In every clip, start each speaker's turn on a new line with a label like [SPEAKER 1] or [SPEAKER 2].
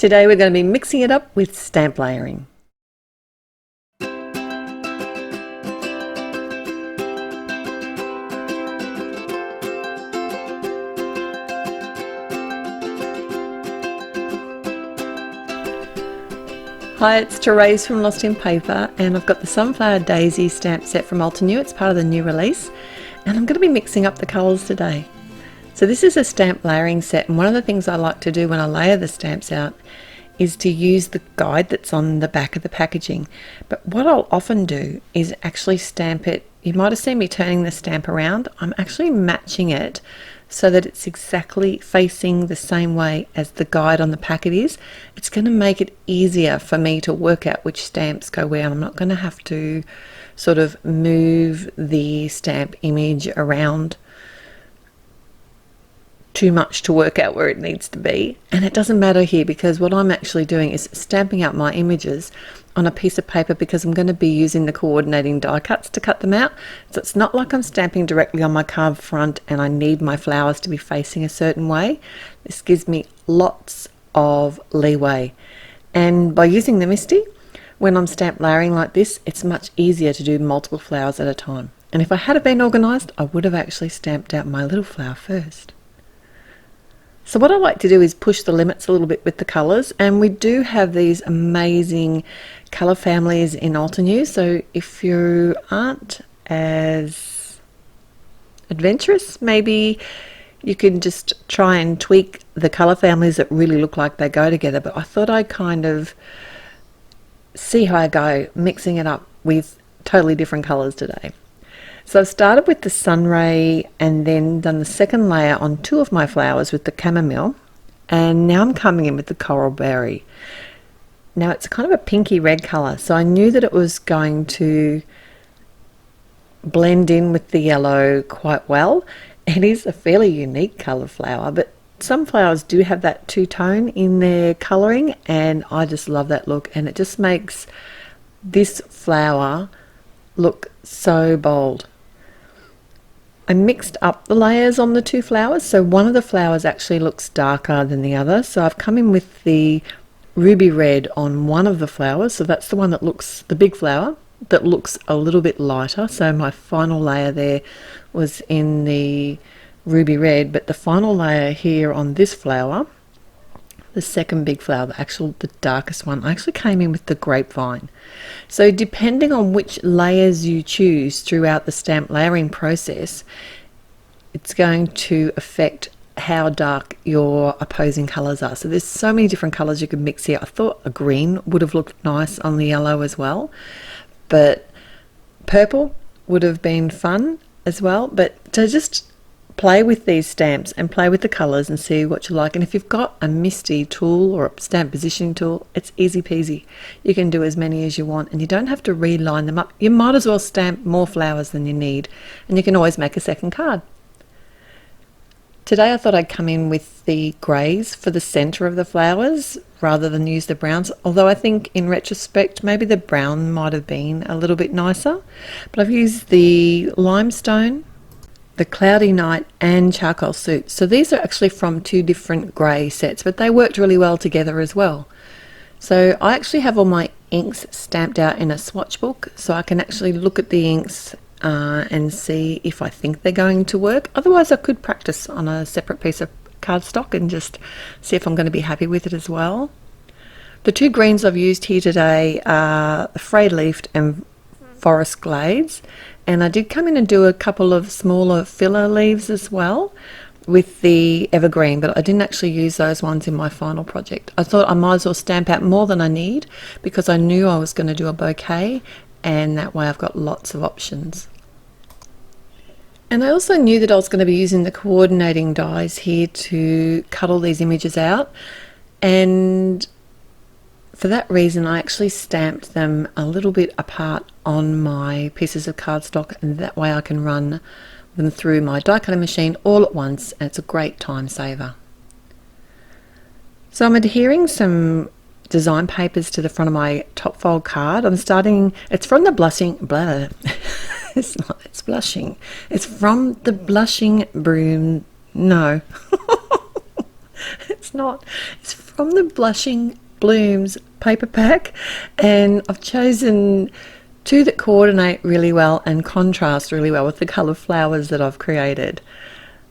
[SPEAKER 1] Today we're going to be mixing it up with stamp layering. Hi, it's Therese from Lostinpaper, and I've got the Sunflower Daisies stamp set from Altenew. It's part of the new release, and I'm going to be mixing up the colours today. So this is a stamp layering set, and one of the things I like to do when I layer the stamps out is to use the guide that's on the back of the packaging. But what I'll often do is actually stamp it. You might have seen me turning the stamp around. I'm actually matching it so that it's exactly facing the same way as the guide on the packet is. It's going to make it easier for me to work out which stamps go where. I'm not going to have to sort of move the stamp image around too much to work out where it needs to be. And it doesn't matter here, because what I'm actually doing is stamping out my images on a piece of paper, because I'm going to be using the coordinating die cuts to cut them out. So it's not like I'm stamping directly on my carved front and I need my flowers to be facing a certain way. This gives me lots of leeway, and by using the MISTI, when I'm stamp layering like this, it's much easier to do multiple flowers at a time. And if I had been organised, I would have actually stamped out my little flower first. So what I like to do is push the limits a little bit with the colours, and we do have these amazing colour families in Altenew. So if you aren't as adventurous, maybe you can just try and tweak the colour families that really look like they go together. But I thought I'd kind of see how I go mixing it up with totally different colours today. So I've started with the Sunray and then done the second layer on two of my flowers with the chamomile, and now I'm coming in with the coral berry. Now it's kind of a pinky red colour, so I knew that it was going to blend in with the yellow quite well. It is a fairly unique colour flower, but some flowers do have that two-tone in their colouring, and I just love that look, and it just makes this flower look so bold. I mixed up the layers on the two flowers, so one of the flowers actually looks darker than the other. So I've come in with the ruby red on one of the flowers, so that's the one that looks, the big flower, that looks a little bit lighter. So my final layer there was in the ruby red, but the final layer here on this flower, the second big flower, the darkest one, I actually came in with the grapevine. So depending on which layers you choose throughout the stamp layering process, it's going to affect how dark your opposing colours are. So there's so many different colours you can mix here. I thought a green would have looked nice on the yellow as well, but purple would have been fun as well. But to just play with these stamps and play with the colours and see what you like. And if you've got a MISTI tool or a stamp positioning tool, it's easy peasy. You can do as many as you want, and you don't have to reline them up. You might as well stamp more flowers than you need, and you can always make a second card. Today I thought I'd come in with the greys for the centre of the flowers rather than use the browns, although I think in retrospect maybe the brown might have been a little bit nicer. But I've used the limestone, the Cloudy Night, and Charcoal Suit. So these are actually from two different grey sets, but they worked really well together as well. So I actually have all my inks stamped out in a swatch book, so I can actually look at the inks and see if I think they're going to work. Otherwise I could practice on a separate piece of cardstock and just see if I'm going to be happy with it as well. The two greens I've used here today are Frayed Leafed and Forest Glades, and I did come in and do a couple of smaller filler leaves as well with the evergreen, but I didn't actually use those ones in my final project. I thought I might as well stamp out more than I need, because I knew I was going to do a bouquet, and that way I've got lots of options. And I also knew that I was going to be using the coordinating dies here to cut all these images out, and for that reason I actually stamped them a little bit apart on my pieces of cardstock, and that way I can run them through my die cutting machine all at once, and it's a great time saver. So I'm adhering some design papers to the front of my top fold card. It's from the blushing. It's from the Blushing Broom. No, it's not. It's from the Blushing Blooms paper pack, and I've chosen two that coordinate really well and contrast really well with the colour flowers that I've created.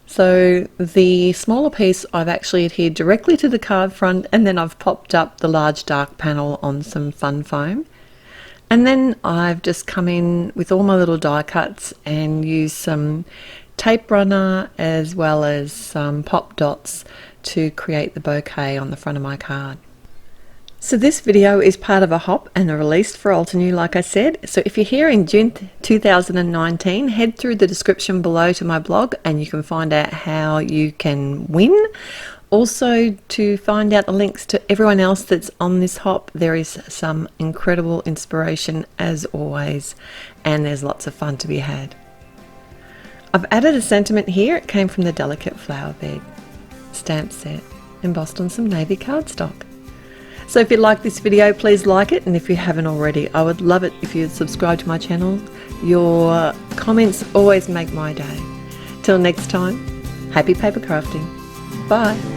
[SPEAKER 1] So the smaller piece I've actually adhered directly to the card front, and then I've popped up the large dark panel on some fun foam. And then I've just come in with all my little die cuts and used some tape runner as well as some pop dots to create the bouquet on the front of my card. So this video is part of a hop and a release for Altenew, like I said. So if you're here in June 2019, head through the description below to my blog and you can find out how you can win. Also, to find out the links to everyone else that's on this hop, there is some incredible inspiration as always, and there's lots of fun to be had. I've added a sentiment here. It came from the Delicate Flower Bed stamp set, embossed on some navy cardstock. So if you like this video, please like it, and if you haven't already, I would love it if you'd subscribe to my channel. Your comments always make my day. Till next time, happy paper crafting. Bye.